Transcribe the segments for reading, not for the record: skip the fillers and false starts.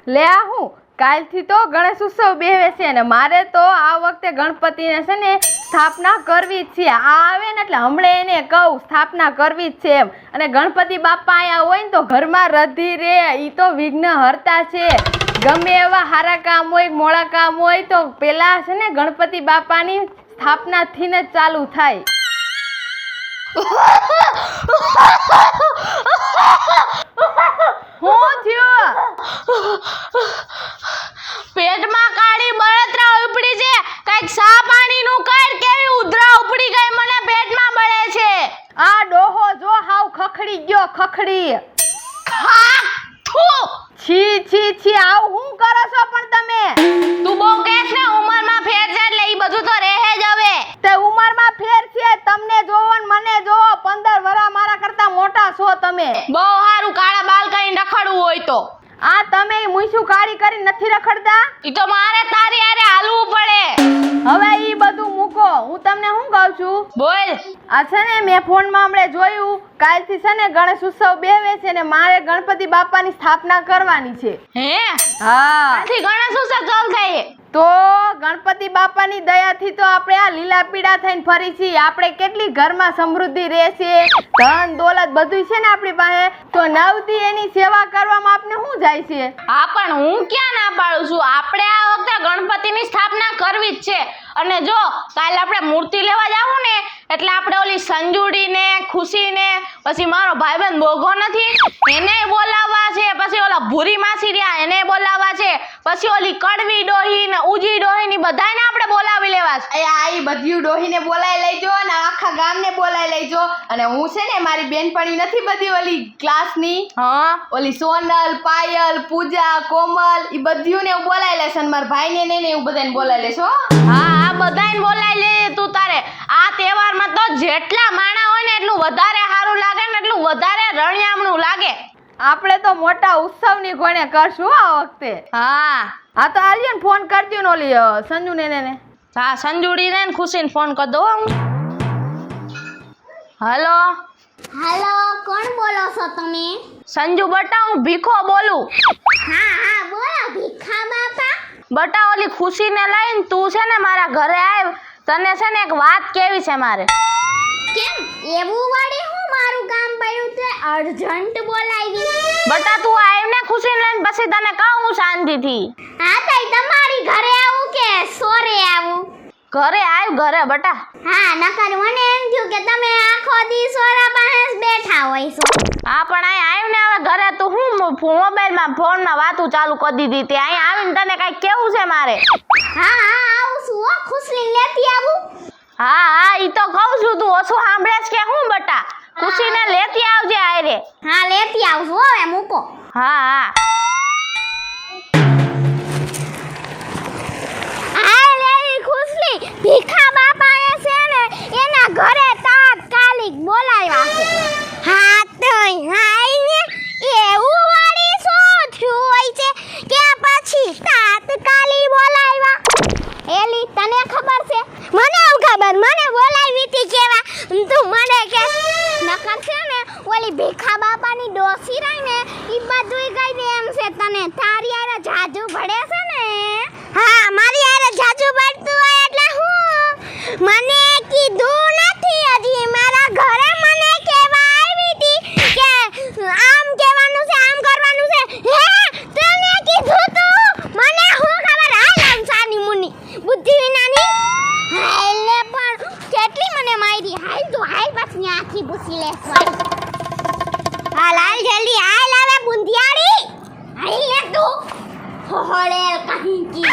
લે આ હું કાલથી તો ગણેશ ઉત્સવ બેહવે છે ને મારે તો આ વખતે ગણપતિને છે ને સ્થાપના કરવી જ છે. આ આવે ને એટલે હમણાં એને કહું સ્થાપના કરવી જ છે એમ. અને ગણપતિ બાપા અહીંયા હોય ને તો ઘરમાં રધી રે. ઈ તો વિઘ્ન હરતા છે. ગમે એવા સારા કામ હોય મોડા કામ હોય તો પેલા છે ને ગણપતિ બાપાની સ્થાપનાથી જ ચાલુ થાય. હું થયું? પેટમાં કાળી બળતરા ઉપડી છે. કઈક સા પાણીનું કર. કેવી ઉધરા ઉપડી ગઈ મને પેટમાં બળે છે. આ ડોહો જો હાવ ખખડી ગયો ખખડી. છી છી છી આવ હું કરો છો પણ તમે? તું બહુ કહેશ ને ઉંમરમાં ફેર છે એટલે ઈ બધું તો રહે જ હવે. તે ઉંમરમાં ફેર છે. તમને જોવો ને મને જોવો 15 વર્ષ મારા કરતા મોટા છો તમે. બહુ હારું કાળા બાલ કરીને રખડવું હોય તો. આ તમે મુઈસું કાળી કરી નથી રખડતા? ઈ તો મારે તારી હારે હાલવું પડે. હવે ઈ બધું મૂકો. હું તમને શું કહું છું? બોલ. આ છે ને મેં ફોનમાં હમણે જોયું કાલથી છે ને ગણેશ ઉત્સવ બેહવે છે ને મારે ગણપતિ બાપાની સ્થાપના કરવાની છે. હે? હા. આથી ગણેશ ઉત્સવ ચાલુ થાય. તો ગણપતિ બાપાની દયાથી તો આપણે આ લીલા પીળા થઈને ફરી છીએ. આપણે કેટલી ઘરમાં સમૃદ્ધિ રહેશે, ધન દોલત બધું છે ને આપણી પાસે. તો નવદી એની સેવા કરવામાં આપણે શું જાય છે? હા પણ હું ક્યાં ના પાડું છું. આપણે આ વખતે ગણપતિની સ્થાપના કરવી જ છે. અને જો કાલે આપણે મૂર્તિ લેવા જાવું ને એટલે આપણે ઓલી સંજુડીને ખુશીને પછી મારો ભાઈબંધ બોગો નથી એને બોલાવવા છે. પછી ઓલા ભૂરી માસી રહ્યા એને બોલાવવા છે. પછી ઓલી કડવી ડોહી ને ઉજી ડોહી ની બધાને આપણે બોલાવી લેવા છે. આ બધી ડોહીને બોલાવી લેજો અને આખા ગામને બોલાવી લેજો. અને હું છે ને મારી બેનપણી નથી બધી ઓલી ક્લાસની, હા ઓલી સોનલ, પાયલ, પૂજા, કોમલ ઈ બધીઓને હું બોલાવી લેશ. અને મારા ભાઈને ને એવું બધાને બોલાવી લેશો. હા આ બધાને બોલાવી લે તું તારે. આ તહેવારમાં તો જેટલા માણા હોય ને એટલું વધારે સારું લાગે ને એટલું વધારે રણિયામણું લાગે. આપણે તો મોટા ઉત્સવની ઘોણે કરશું આ વખતે. હા હા તો આર્યન ફોન કરજો ને ઓલી સંજુ ને. હા સંજુડીને ને ખુશીને ફોન કરી દો. હેલો હેલો, કોણ બોલો છો તમે? સંજુ બટા હું ભીખો બોલું. હા હા બોલો ભીખા બાપા. બટા ઓલી ખુશીને લઈને તું છે ને મારા ઘરે આવ. તને છે ને એક વાત કેવી છે મારે. કેમ એવું વળી હું મારું કામ પડ્યું તે અર્જન્ટ બોલાવી? બટા તું આવ ને ખુશીને લઈને પછી તને કહું શાંતિથી. હા તઈ તમારી ઘરે આવું કે સોરે આવું? ઘરે આવ ઘરે બટા. હા નકર મને એમ થયું કે તમે આખો દી સોરા પાસે બેઠા હોય છો. હા પણ અહીં આવ ને હવે ઘરે તું હું મોબાઈલમાં ફોનમાં વાતું ચાલુ કરી દીધી તે અહીં આવીને તને કઈ કેવું છે મારે. હા હા આવું છું હો. ખુશી લેતી આવું? હા હા ઈ તો કહું છું તું ઓછું સાંભળે છે કે હું બટા. ખુશીને લેતી આવજે આયરે. હા લેતી આવશું હવે મૂકો. હા હા ભીખા બાપાએ છે ને એના ઘરે તાત્કાલિક બોલાવ્યા છે. હા તઈ હાઈ ને એવું વાળી શું થયું હોય છે કે પછી તાત્કાલિક બોલાવ્યા? એલી તને ખબર છે? મને ખબર. મને બોલાવી હતી કેવા તું મને કે નકર છે ને ઓલી ભીખા બાપાની ડોસી રહી ને ઈ બધુંય ગઈ દે એમ છે તને. તારી આરે જાજુ ભડે છે ને? હા મારી આરે જાજુ ભડતું હોય એટલે મને કીધું નથી હજી. મારા ઘરે મને કહેવા આવી હતી કે આમ કહેવાનું છે આમ કરવાનું છે. હે તને કીધું તું? મને હું ખબર. હાલ આમ સાની મુની બુદ્ધિ વિનાની. હાલ ને પણ કેટલી મને મારી. હાલ તું હાલ બસ ન્યાથી પૂછી લે. હાલ હાલ જલ્દી હાલ આવે બુંધિયાળી. હાલ ને તું હોળે કહીકી.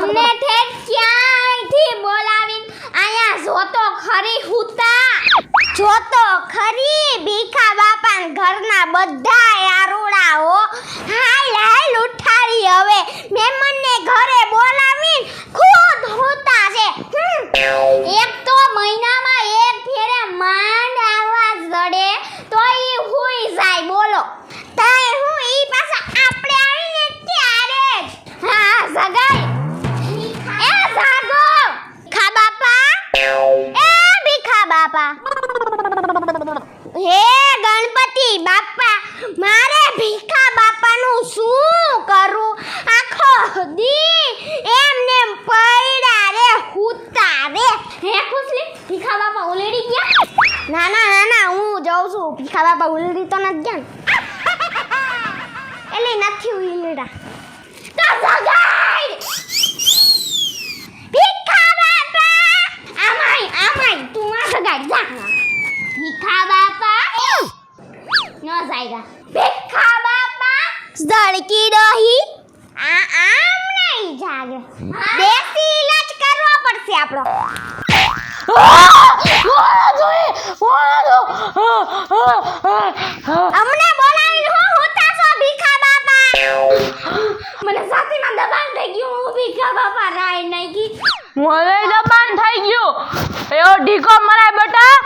અમને ઠેઠ ક્યાંયથી બોલાવીને આયા જોતો ખરી હુતા. જોતો ખરી ભીખા બાપા ઘરના બધા આરોડા હો. હાલ હાલ ઉઠાડી હવે મહેમાનને ઘરે બોલાવીને ખુદ હુતા છે. એક તો મહિનામાં એક ફેરે માંડ આવાજ જડે તો ઈ હુઈ હે ગણપતિ બાપા, મારે ભીખા બાપાનું શું કરું? આખો દી એમને પૈડા રે હુતા રે. હે ખુશલી, ભીખા બાપા ઉલેડી ગયા? ના ના ના ના, હું જાઉં છું. ભીખા બાપા ઉલેડી તો નથી ગયા ને? એટલે નથી ઉલેડા તો જગાડ ભીખા બાપા. આમાય તું આ જગાડ જા. ભીખા બાપા નો જાયગા. ભીખા બાપા ઝડકી રહી. આમ નહીં જાગે. દેશી ઇલાજ કરવો પડશે આપણો. અમને બોલાવીને હું હોતા છો ભીખા બાપા? મને સાતીમાં દબાણ થઈ ગયું. હું ભીખા બાપા રાય નહીં કી. મને દબાણ થઈ ગયું. એવો ઢીકો મરાય બેટા,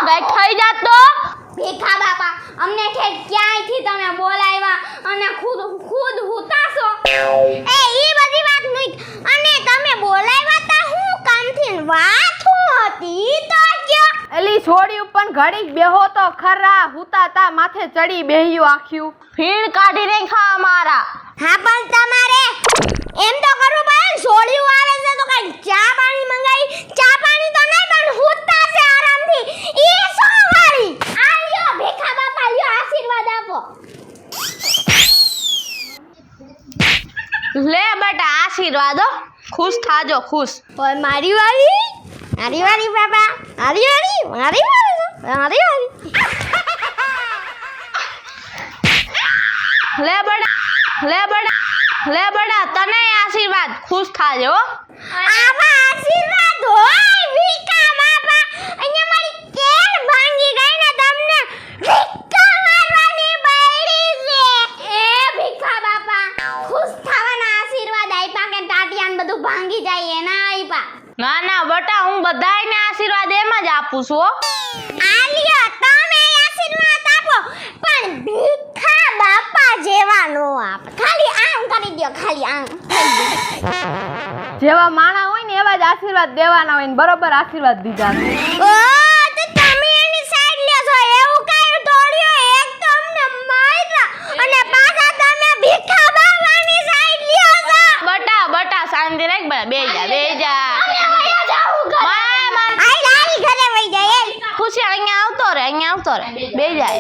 કઈ થઈ જાત તો. ભીખા બાપા, અમને ઠેર ક્યાંયથી તમે બોલાવ્યા અને ખુદ હુતાશો? એ ઈ બધી વાત નહીં. અને તમે બોલાવ્યા તા હું કામથી? વાત હું હતી ઈ તો કયો. એલી છોડી ઉપર ઘડીક બેહો તો ખરા. હુતા તા માથે ચડી બેહ્યું આખ્યું. ફીણ કાઢી નાખા મારા. હા પણ તમારે એમ તો કરવું પડે ને. સોળિયું આવે છે તો કઈ ચા પાણી મંગાવી. ચા પાણી તો નહીં પણ હુતા છે આરામથી. ઈ શું વાળી? આ લ્યો ભીખા બાપા, લ્યો આશીર્વાદ આપો. લે બેટા આશીર્વાદ હો. ખુશ થાજો ખુશ. ઓય મારી વાળી બાપા, મારી વાળી. લે બેટા તને આશીર્વાદ. ખુશ થાજો હો. આવા આશીર્વાદ હોય ભીખા બાપા? અહીંયા મારી કેળ ભાંગી ગઈ ને તમને ભીખા મારવાની પડી છે. એ ભીખા બાપા, ખુશ થવાના આશીર્વાદ આપ્યા કે ટાટિયાન બધું ભાંગી જાય એના આપ્યા? ના ના બેટા, હું બધાયને આશીર્વાદ એમ જ આપું છું હો. આ લ્યો તમે આશીર્વાદ આપો પણ ભીખા બાપા જેવા નો આપ. ખાલી આમ કરી દો, ખાલી આમ થઈ ગયું. જેવા માણા હોય ને એવા જ આશીર્વાદ દેવાના હોય ને બરોબર આશીર્વાદ દીધા છે. ઓ તો તમે એની સાઈડ લ્યો છો એવું કાઈ દોડ્યો? એક તો અમને માર્યા અને પાછા તમે ભીખા બાપાની સાઈડ લ્યો છો. બટા શાંતિ રાખ બેટા. બેહી જા. આઈ ઘરે વઈ જાય. ખુશી અહીંયા આવતો રે. બેહી જા.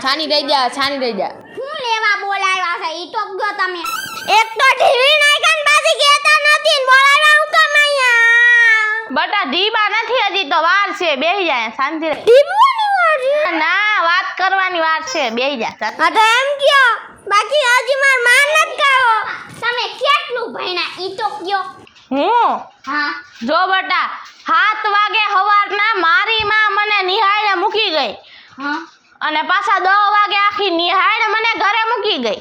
છાની રહી જા. હું લેવા બોલાવ્યા છે ઈ તો ગયો તમે. એક તો ટીવી નાખન બાજી કહેતા નથી ને બોલાવ્યા હું કામ અહીંયા? બટા દીબા નથી હજી તો વાર છે. બેહી જા શાંતિ રાખ. ટીવીની વારી ના વાત કરવાની વાર છે. બેહી જા. હા તો એમ કયો. બાકી હજી માર માન નથી કહો. તમે કેટલું ભણ્યા ઈ તો કયો. હું હા જો બટા 7 વાગે સવારના મારી માં મને નિહાળે મૂકી ગઈ હા અને પાછા 10 વાગે આખી નિહાળ મને ઘરે મૂકી ગઈ.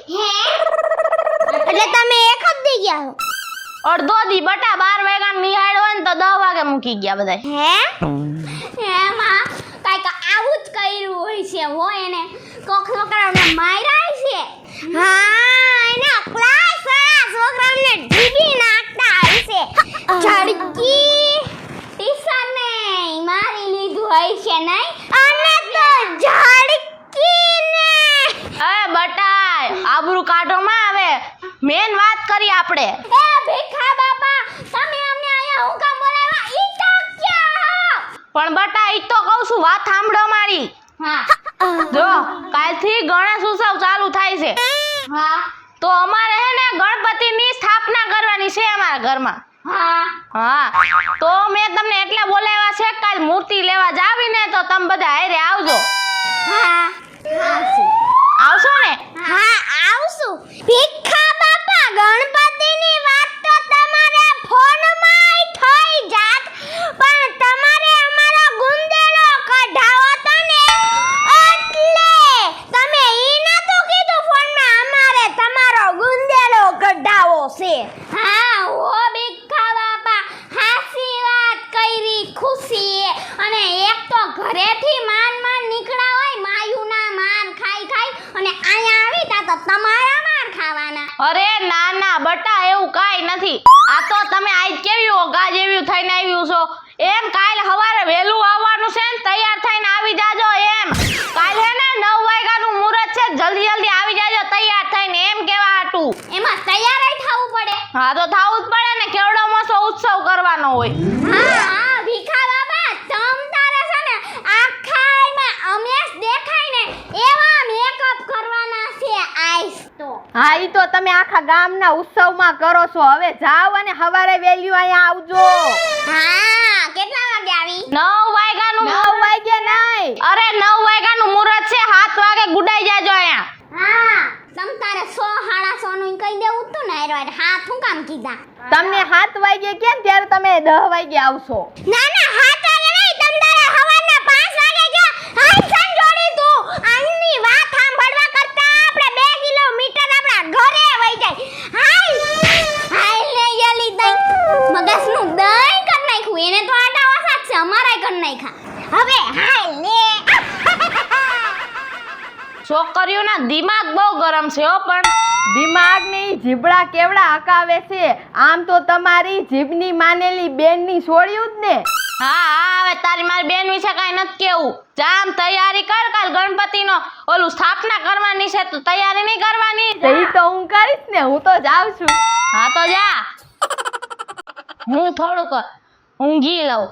એટલે તમે એક જ દી ગયા હો? અડધો દી બટા. 12 વાગ્યા નિહાળ હોય ને તો 10 વાગે મૂકી ગયા બધા. હે એમાં કાંઈક આવું જ કર્યું હોય છે હો એને. કોક છોકરાઓને માર્યા છે. હા એના ક્લાસ છોકરાઓને ઢીબી નાખતા હશે. ઝડકી ટીચરને મારી લીધું હોય છે નહીં? અને તો ઝડકીને એ બટા આબરૂ કાઢો માં આવે. મેન વાત કરી આપણે. એ ભીખા બાપા, તમે અમને અહીંયા હું કામ બોલાવ્યા ઈ તો ક્યાં? પણ બટા ઈ તો કહું છું, વાત સાંભળો મારી. હા જો કાલથી ગણેશ ઉત્સવ ચાલુ થાય છે. હા તો અમારે હે ને ગણપતિની સ્થાપના કરવાની છે અમારા ઘરમાં. હા તો મેં તમને એટલે બોલાવ્યા છે કાલ મૂર્તિ લેવા જાવી ને તો તમે બધા હારે આવજો. હા આવશો ને? હા આવશું. ભીખા બાપા, ગણપતિની વાત તો તમારે ફોનમાંય થઈ જાત પણ તમારે અમારો ગુંદેલો કઢાવો તો ને એટલે તમે ઈ નતું કીધું ફોનમાં અમારે તમારો ગુંદેલો કઢાવો છે. હા ઓ ભીખા બાપા, હાસી વાત કરી ખુશી. અને એક તો ઘરેથી માન નીકળ્યા હોય માયુના માર ખાઈ અને અહીંયા આવી તા તો તમારા માર ખાવાના. અરે ના ના બટા એવું કાઈ નથી. આ તો તમે આજ કેવી ઓગા જેવી થઈને આવ્યું છો. એમ કાલ સવારે વહેલું આવવાનું છે ને તૈયાર થઈને આવી જાજો. હા તો થાવું જ પડે ને, કેવડો મોટો ઉત્સવ કરવાનો હોય. હા ભીખા બાબા તમ તારે છે ને આખાયમાં અમેશ દેખાય ને એવા મેકઅપ કરવાના છે આઈસ તો. હા ઈ તો તમે આખા ગામના ઉત્સવમાં કરો છો. હવે જાવ અને હવારે વેલ્યુ અહીંયા આવજો. હા કેટલા વાગે આવી? 9 વાગ્યાનું 9 વાગે નહીં. અરે 9 વાગ્યાનું મુહૂર્ત છે, 7 વાગે ગુડાઈ જાજો અહીંયા. હા તમ તારે 100 નું કહી દેવું તું ને હારો હા શું કામ કીધા? તમને 7 વાગે કેમ ત્યારે તમે 10 વાગે આવશો? ના ના 7 વાગે નહીં તમ તારે હવારના 5 વાગે ગયા. હાઈ સંજોડી તું આની વાત સાંભળવા કરતા આપણે 2 કિલોમીટર આપણા ઘરે વઈ જાય. હાઈ લે યલી દઈ મગજનું દહીં કર નાખ્યું એને તો આટા ઓછા જ છે અમારાય કર નાખ્યા. હવે હાઈ લે છોકરીઓના દિમાગ બહુ ગરમ છે હો. પણ દિમાગની જીભડા કેવડા હકાવે છે. આમ તો તમારી જીભની માનેલી બેનની છોડ્યું જ ને. હા હવે તારી મારી બેન વિશે કાંઈ નથી કેવું. જામ તૈયારી કર, કાલ ગણપતિનો ઓલું સ્થાપના કરવાની છે તો તૈયારી નહીં કરવાની? તો ઈ તો હું કરીશ ને, હું તો જાઉં છું. હા તો જા, હું થોડુંક ઊંઘી લઉં.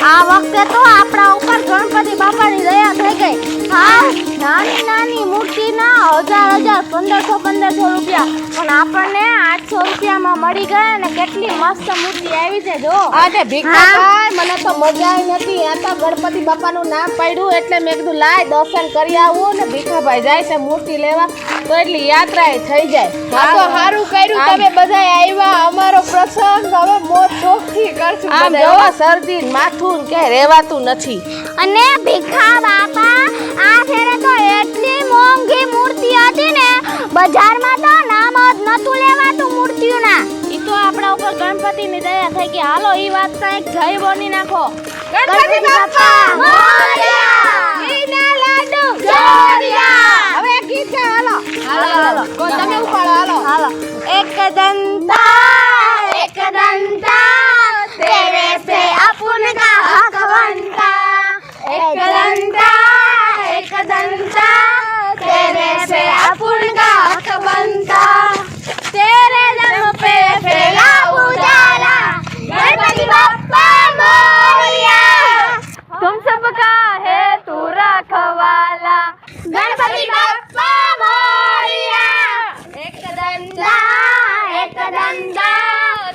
આ વખતે તો આપણા ઉપર ગણપતિ બાપાની દયા થઈ ગઈ. હા નાની નાની મૂર્તિના 1000 1500 રૂપિયા પણ આપણને 800 રૂપિયામાં મળી ગયા ને કેટલી મસ્ત મૂર્તિ આવી છે જો. અરે ભીખાભાઈ મને તો મજા આવી નથી. આ તો ગણપતિ બાપાનું નામ પડ્યું એટલે મેં કીધું લાય દર્શન કરી આવું ને ભીખાભાઈ જાય છે મૂર્તિ લેવા તો એટલી યાત્રા થઈ જાય. આ તો સારું કર્યું તમે બધા આવ્યા. અમારો પ્રસંગ હવે મોજ શોખથી કરશું. આમ જોવા શરદી માથું કે રેવાતું નથી. અને ભીખા બાપા આ ફેરે તો એટલી મોંઘી મૂર્તિ હતી ને બજારમાં તો નામ જ નતું લેવાતું મૂર્તિઓના. ઈ તો આપણા ઉપર ગણપતિની દયા થઈ ગઈ. હાલો ઈ વાત કાંઈક જય બોની નાખો. ગણપતિ બાપા મોરયા! ઘીના લાડુ ચોરિયા! હવે ગીત છે હાલો. હાલો તમે ઉપાડો હાલો. एक दंता तेरे से अपन का हक बनता. एक दंता तेरे से अपन का हक बनता. तेरे जन्म पे फैला उजाला गणपति बाप्पा मोरया. तुम सबका है तू रखवाला. गणपति बाप्पा मोरया. एक दंता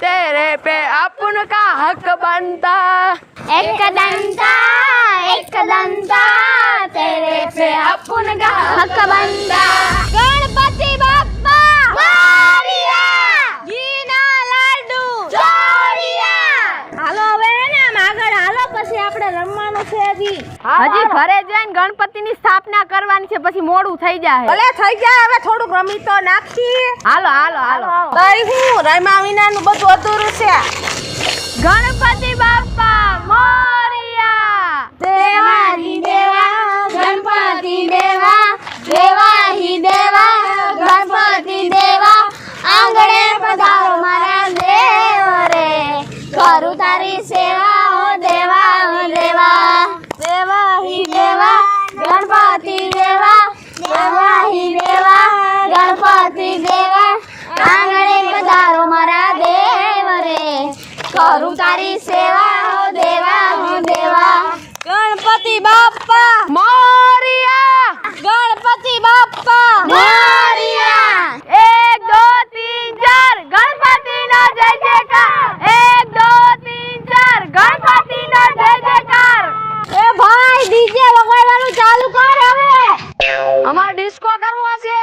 तेरे पे अपन का हक बनता. एक दंता तेरे पे अपन का हक बनता. गणपति बाप्पा मोरया! ઘીના લાડુ ચોરિયા! હાલો હવે ને આમ આગળ હાલો, પછી આપણે રમવાનું છે હજી. હજી ઘરે જઈને ગણપતિની સ્થાપના કરવાની છે, પછી મોડું થઈ જાય. ભલે થઈ જાય હવે થોડુંક રમી તો નાખી. હાલો હાલો હાલો. તઈ હું રમ્યા વિનાનું બધું અધૂરું છે. ગણપતિ બાપ્પા મોરયા. દેવાહી દેવા ગણપતિ દેવા દેવાહી દેવા ગણપતિ દેવા આંગણે પધારો મારા દેવ રે કરું તારી સેવા ઓ દેવા ઓ દેવા. દેવાહી દેવા ગણપતિ દેવા દેવાહી દેવા ગણપતિ દેવા આંગણે પધારો મારા દેવ રે કરું તારી સેવા ઓ દેવા ઓ દેવા. ગણપતિ બાપ્પા મોરયા. ડિસ્કો કરવો છે.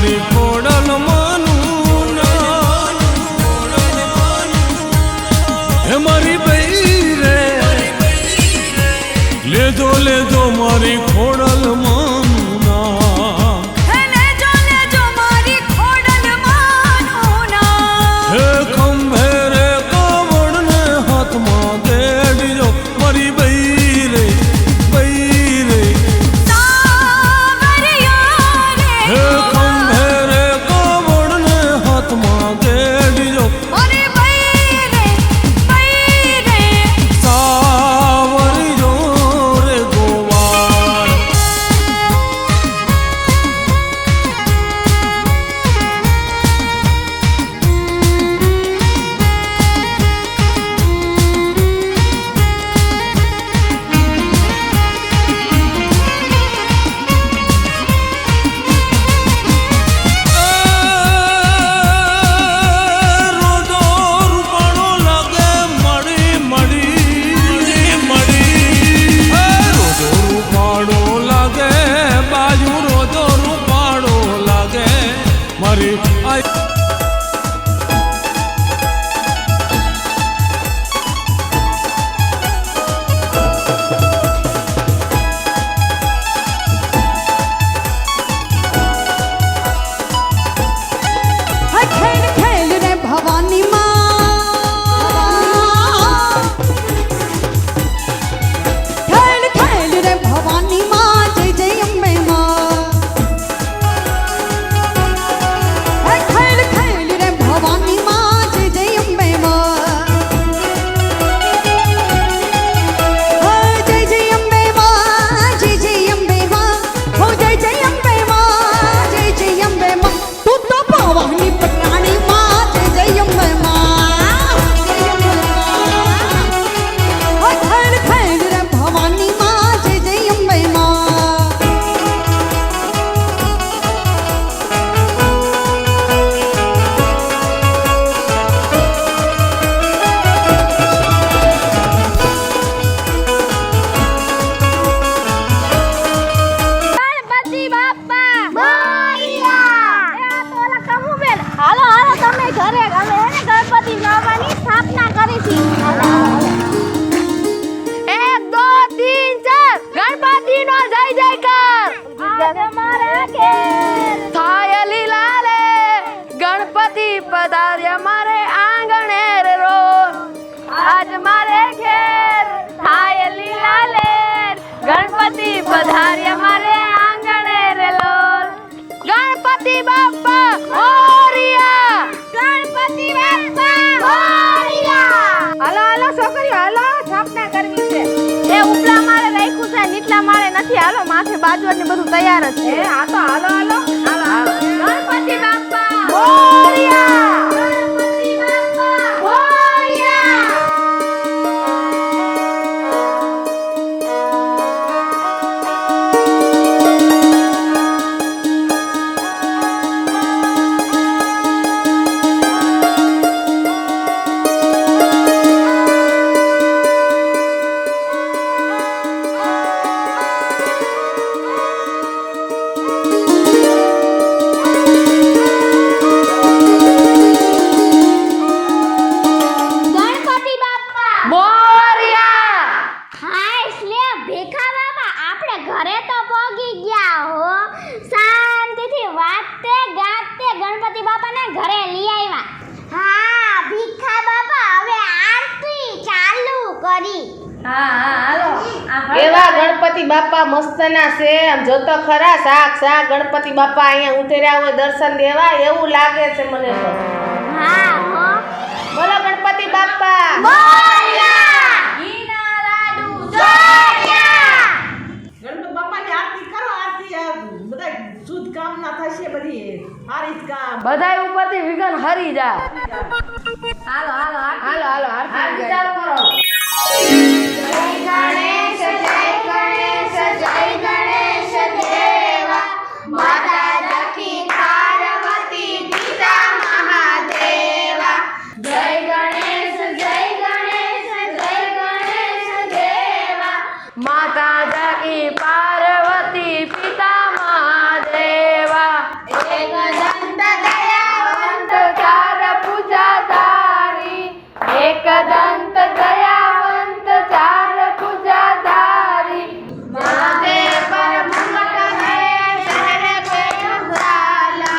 મારી ખોડલ માનું હે મારી બઈ રે લેજો મારી ખોડલ માનું હે ખંભે રે કાવડ ને હાથમાં દેડજો મારી બઈ રે હે ખંભે રે કાવડ ને હાથમાં દેડજો સાવરજો રે ગોવાળ રોજો રૂપાળો લાગે મળી રોજો રૂપાળો લાગે બાજુ રોજો રૂપાળો લાગે મારી આઈ ખેલ ખેલ રે ભવાની માં ખેલ ખેલ રે ભવાની માં જય જય અંબે માં ખેલ ખેલ રે ભવાની માં જય જય અંબે માં જય જય અંબે માં જય જય અંબે માં હો જય જય અંબે માં જય જય અંબે માં તું તો ભવાની પટાણી માં જય જય અંબે માં ખેલ ખેલ રે ભવાની માં જય જય અંબે માં ગણપતિ બાપ્પા મોરિયા એ તો ઓલા કહું બેન હાલો હાલો તમે ઘરે અમે એને ગણપતિ બાપાની સ્થાપના કરી છે 1 2 3 4 ગણપતિનો જય જયકાર આજ મારા ઘેર થાય લીલા રે ગણપતિ પધાર્યા મારે આંગણે રે રોજ આજ મારે ઘેર થાય લીલા રે ગણપતિ પધાર્યા મારે આંગણે રે લોલ ગણપતિ બાપ્પા મોરિયા ગણપતિ બાપ્પા મોરિયા હાલો હાલો છોકરીઓ હાલો સ્થાપના કરવી છે એ ઉપલા માળે રાખ્યું છે નીચલા માળે નથી હાલો માથે બાજુ ને બધું તૈયાર જ છે હા તો હાલો હાલો હાલો હાલો ગણપતિ બાપ્પા મોરિયા ગણપતિ બાપ્પા મોરિયા ગણપતિ બાપ્પા મોરિયા હાય સ્લે ભેખા બાપા આપણે ઘરે તો પહોંચી ગયા હો શાંતિથી વાતે ગાતે ગણપતિ બાપાને ઘરે લઈ આવ્યા હા ભીખા બાપા હવે આરતી ચાલુ કરી હા હા હાલો એવા ગણપતિ બાપા મસ્તના છે આમ જોતો ખરા સાક્ષાત ગણપતિ બાપા અહીંયા ઉતર્યા હોય દર્શન દેવા એવું લાગે છે મને તો હા હો બોલો ગણપતિ બાપા મોરિયા ઘીના લાડુ જોડિયા ગણપતિ બાપાની આરતી કરો આરતી આ બધા શુદ્ધ કામના થશે બધી સારી જ કામ બધાય ઉપરથી વિઘન હરી જા હાલો હાલો હાલો હાલો આરતી ચાલુ કરો જય ગણેશ દેવા માતા દક્ષી પાર્વતી પિતા મહાદેવા જય ગણેશ દેવા માતા જગી પાર્વતી પિતા મહાદેવા એક એકદંત દયાવંત ચાર ભુજાધારી માથે પર મુગટ હે ચહેરે पे उजाला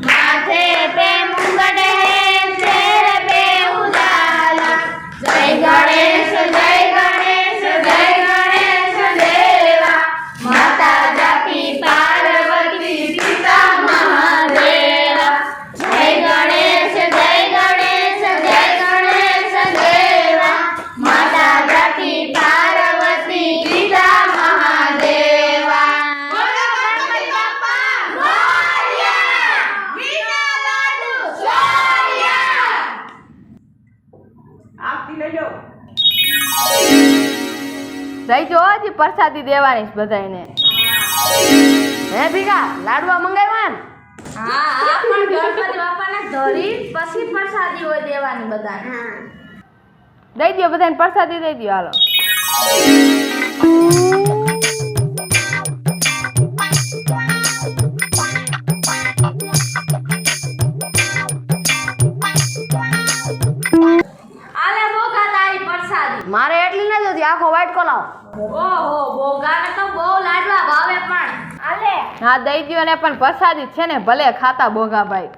माथे पे मुगट है चेहरे पे उजाला जय गणेश देवा माता जापी पार्वती पिता महादेवा जय गणेश देवा माता जापी पार्वती पिता महादेवा बोलो गणपति बाप्पा मोरया मीठा लाडू सोनिया આરતી લઈ લો જઈ જો હજી પ્રસાદી દેવાની છે બધાયને હે ભીખા લાડવા મંગાવ્યા ને હા પણ ગણપતિ બાપાને ધરી પછી પ્રસાદી હોય દેવાની બધાને દઈ દો બધાને પ્રસાદી દઈ દો હાલો આલે બોગા તારી પ્રસાદી મારે એટલી ના જોતી આખો વાઈટ કોલાવ ઓહો બોગાને તો બહુ લાડવા ભાવે પણ આલે હા દઈ દો ને પણ પ્રસાદી છે ને ભલે ખાતા બોગાભાઈ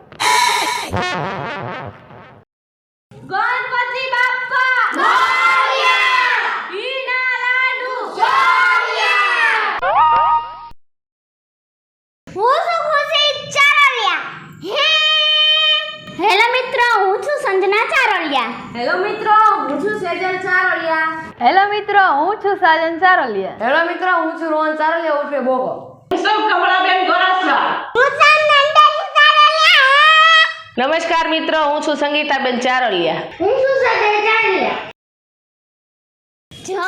ગણપતિ બાપ્પા મોરયા ઈના લાડુ સોનિયા હું છું ખુશી ચારોલિયા હેલો મિત્રો હું છું સંજના ચારોલિયા હેલો મિત્રો હું છું સેજલ ચારોલિયા હેલો મિત્રો હું છું સાજન ચારોલિયા હેલો મિત્રો, હું છું રોહન ચારોલિયા ઉર્ફે બોગો. હું છું નંદન ચારોલિયા નમસ્કાર મિત્રો, હું છું સંગીતાબેન ચારોલિયા. હું છું સજલ ચારોલિયા જો